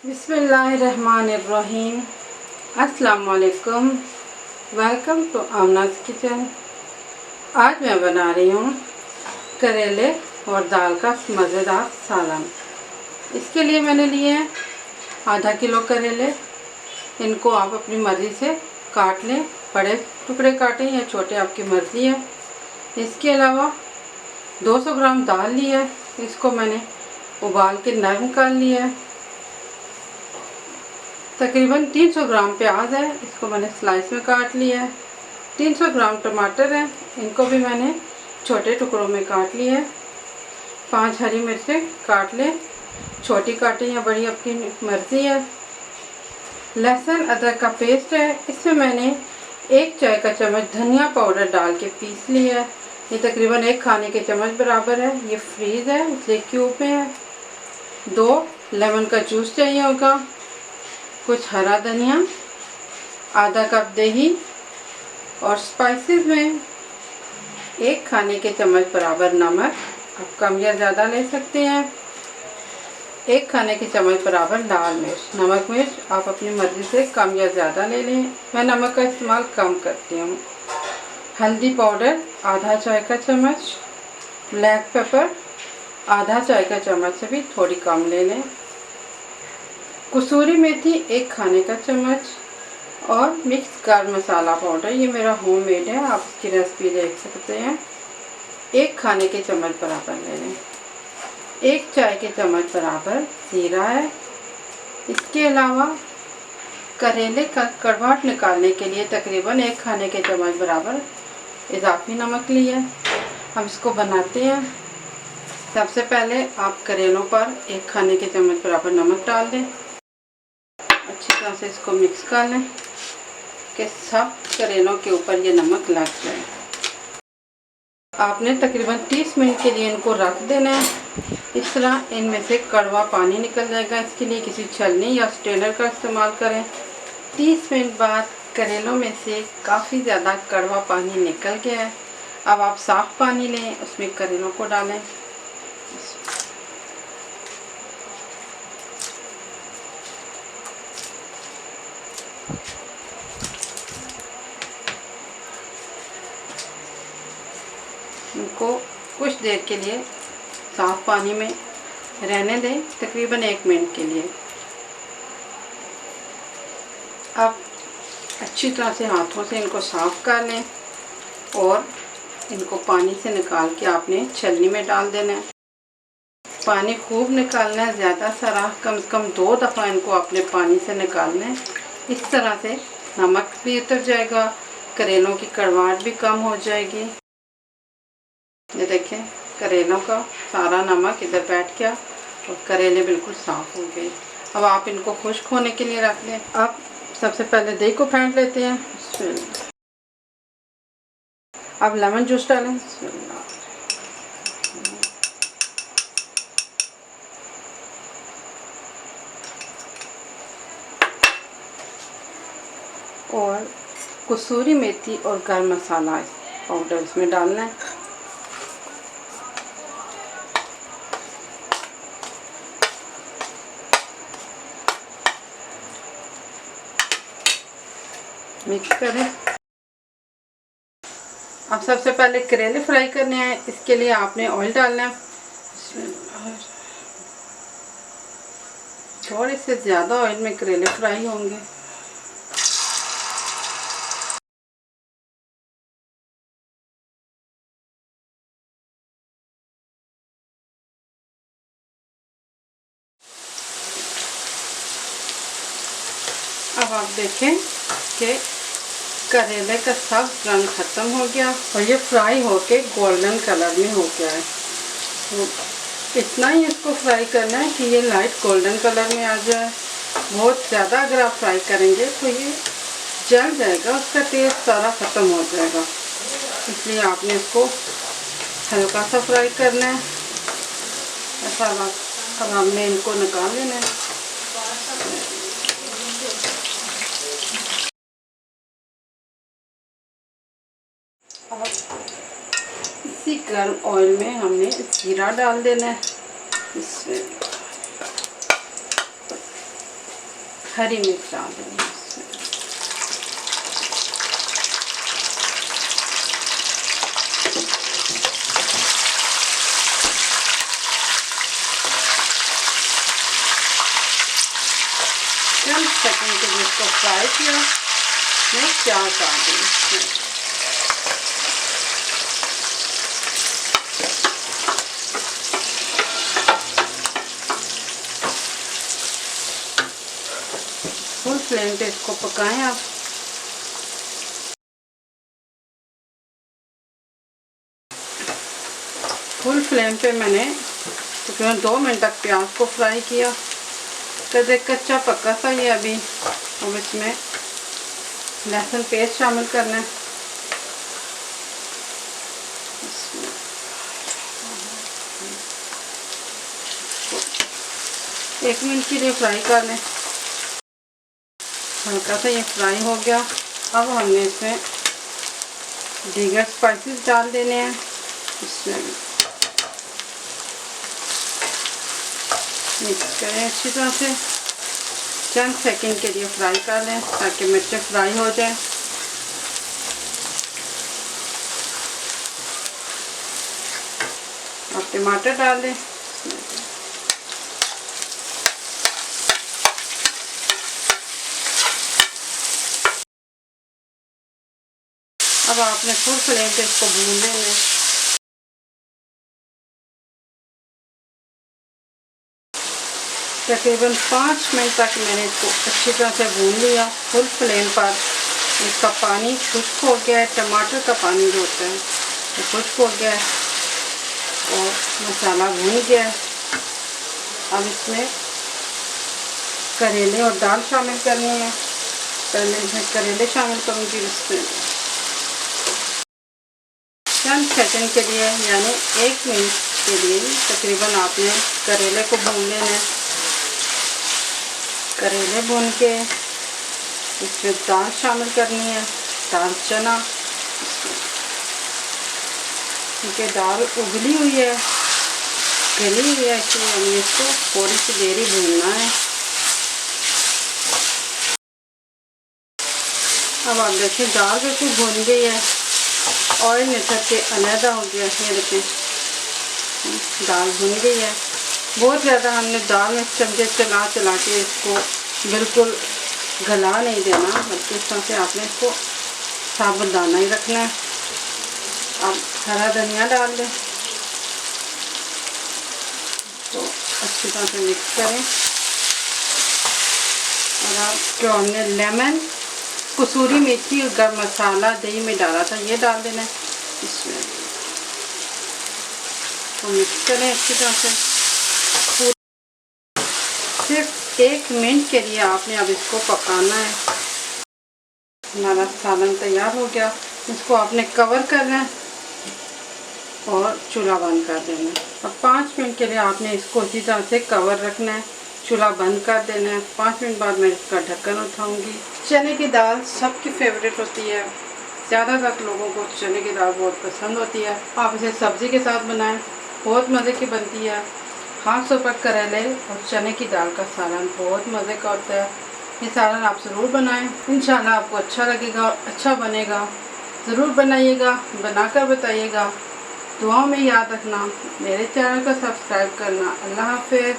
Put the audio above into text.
बिस्मिल्लाहिर्रहमानिर्रहीम। अस्सलाम वालेकुम। Welcome to Aamna's kitchen. आज मैं बना रही हूँ करेले और दाल का मज़ेदार सालन। इसके लिए मैंने लिए हैं आधा किलो करेले। इनको आप अपनी मर्ज़ी से काट लें, बड़े टुकड़े काटें या छोटे, आपकी मर्ज़ी है। इसके अलावा 200 ग्राम दाल लिया है, इसको मैंने उबाल के नरम कर लिया है। तकरीबन 300 ग्राम प्याज है, इसको मैंने स्लाइस में काट लिया है। 300 ग्राम टमाटर है, इनको भी मैंने छोटे टुकड़ों में काट लिया है। 5 हरी मिर्चें काट लें, छोटी काटें या बड़ी, आपकी मर्ज़ी है। लहसुन अदरक का पेस्ट है, इसमें मैंने 1 चाय का चम्मच धनिया पाउडर डाल के पीस लिया है। ये तकरीबन 1 खाने के चम्मच बराबर है। ये फ्रीज़ है, इसलिए क्यूब में है। 2 लेमन का जूस चाहिए होगा, कुछ हरा धनिया, आधा कप दही और स्पाइसेस में 1 खाने के चम्मच बराबर नमक, आप कम या ज़्यादा ले सकते हैं। 1 खाने के चम्मच बराबर लाल मिर्च। नमक मिर्च आप अपनी मर्ज़ी से कम या ज़्यादा ले लें, मैं नमक का इस्तेमाल कम करती हूँ। हल्दी पाउडर आधा चाय का चम्मच, ब्लैक पेपर आधा चाय का चम्मच से भी थोड़ी कम ले लें। कसूरी मेथी 1 खाने का चम्मच और मिक्स गर्म मसाला पाउडर, ये मेरा होममेड है, आप इसकी रेसिपी देख सकते हैं। 1 खाने के चम्मच बराबर ले लें। 1 चाय के चम्मच बराबर जीरा है। इसके अलावा करेले का कड़वाहट निकालने के लिए तकरीबन 1 खाने के चम्मच बराबर इजाफी नमक लिया है। हम इसको बनाते हैं। सबसे पहले आप करेलों पर 1 खाने के चम्मच बराबर नमक डाल दें, अच्छी तरह से इसको मिक्स कर लें कि सब करेलों के ऊपर ये नमक लग जाए। आपने तकरीबन 30 मिनट के लिए इनको रख देना है। इस तरह इनमें से कड़वा पानी निकल जाएगा। इसके लिए किसी छलनी या स्ट्रेनर का इस्तेमाल करें। 30 मिनट बाद करेलों में से काफ़ी ज़्यादा कड़वा पानी निकल गया है। अब आप साफ़ पानी लें, उसमें करेलों को डालें। इनको कुछ देर के लिए साफ़ पानी में रहने दें, तकरीबन 1 मिनट के लिए। अब अच्छी तरह से हाथों से इनको साफ़ कर लें और इनको पानी से निकाल के आपने छलनी में डाल देना है। पानी खूब निकालना है, ज़्यादा सारा, कम से कम 2 दफ़ा इनको आपने पानी से निकालना है। इस तरह से नमक भी उतर जाएगा, करेलों की कड़वाहट भी कम हो जाएगी। ये देखें, करेलों का सारा नमक इधर बैठ गया और करेले बिल्कुल साफ़ हो गए। अब आप इनको खुश्क होने के लिए रख दें। अब सबसे पहले दही को फेंट लेते हैं। अब लेमन जूस डालें और कसूरी मेथी और गर्म मसाला पाउडर इसमें डालना है। मिक्स करें। अब सबसे पहले करेले फ्राई करने हैं। इसके लिए आपने ऑयल डालना है, थोड़े से ज़्यादा ऑयल में करेले फ्राई होंगे। अब आप देखें कि करेले का सब रंग ख़त्म हो गया और ये फ्राई होके गोल्डन कलर में हो गया है। तो इतना ही इसको फ्राई करना है कि ये लाइट गोल्डन कलर में आ जाए। बहुत ज़्यादा अगर आप फ्राई करेंगे तो ये जल जाएगा, उसका टेस्ट सारा ख़त्म हो जाएगा। इसलिए आपने इसको हल्का सा फ्राई करना है। ऐसा अब हमने इनको निकाल लेना है। अब इसी गर्म ऑयल में हमने जीरा डाल देना है। इसमें हरी मिर्च डाल देंगे। चंद सेकंड के लिए इसको फ्राई किया, मैं प्याज डाल दूँगी। फुल फ्लेम पे इसको पकाएं आप। फुल फ्लेम पे मैंने तकरीबन 2 मिनट तक प्याज को फ्राई किया। तो कच्चा पक्का सा ये अभी। अब इसमें लहसुन पेस्ट शामिल करना है। 1 मिनट के लिए फ्राई कर लें। हल्का सा ये फ्राई हो गया। अब हमने इसमें दीगर स्पाइसेस डाल देने हैं। इसमें मिक्स करें अच्छी तरह से। चंद सेकंड के लिए फ्राई कर लें ताकि मिर्चें फ्राई हो जाए। अब टमाटर डाल दें। अब आपने फुल फ्लेम पे इसको भून लेना है। तकरीबन 5 मिनट तक मैंने इसको अच्छी तरह से भून लिया फुल फ्लेम पर। इसका पानी खुश्क हो गया है, टमाटर का पानी जो होता है वो खुश्क हो गया है और मसाला भून गया है। अब इसमें करेले और दाल शामिल करनी है। पहले इसमें करेले शामिल करूँगी। इसमें चंद सेकंड के लिए यानी 1 मिनट के लिए तकरीबन आपने करेले को भून लेना है। करेले भून के इसमें दाल शामिल करनी है, दाल चना। क्योंकि दाल उबली हुई है, गली हुई है, इसलिए हमें इसको थोड़ी सी देर ही भूनना है। अब आप देखिए दाल बिल्कुल भून गई है, ऑयल निकल के अलहदा हो गया। ये देखिए दाल भुन गई है। बहुत ज़्यादा हमने दाल में चमचे चला चला के इसको बिल्कुल गला नहीं देना, बल्कि इस तरह से आपने इसको साबुत दाना ही रखना है। अब हरा धनिया डाल दें, तो अच्छी तरह से मिक्स करें। और अब जो हमने लेमन, कसूरी मेथी और गरम मसाला दही में डाला था ये डाल देना है इसमें। तो मिक्स करें अच्छी तरह से। सिर्फ 1 मिनट के लिए आपने अब इसको पकाना है। हमारा सालन तैयार हो गया। इसको आपने कवर करना है और चूल्हा बंद कर देना है। अब 5 मिनट के लिए आपने इसको इसी तरह से कवर रखना है, चूल्हा बंद कर देना है। 5 मिनट बाद मैं इसका ढक्कन उठाऊंगी। चने की दाल सबकी फेवरेट होती है। ज़्यादातर लोगों को चने की दाल बहुत पसंद होती है। आप इसे सब्ज़ी के साथ बनाएं, बहुत मज़े की बनती है। ख़ास तौर पर करेले और चने की दाल का सालन बहुत मज़े का होता है। ये सालन आप ज़रूर बनाएं, इंशाल्लाह आपको अच्छा लगेगा, अच्छा बनेगा। ज़रूर बनाइएगा, बनाकर बताइएगा। दुआओं में याद रखना, मेरे चैनल को सब्सक्राइब करना। अल्लाह हाफ़िज़।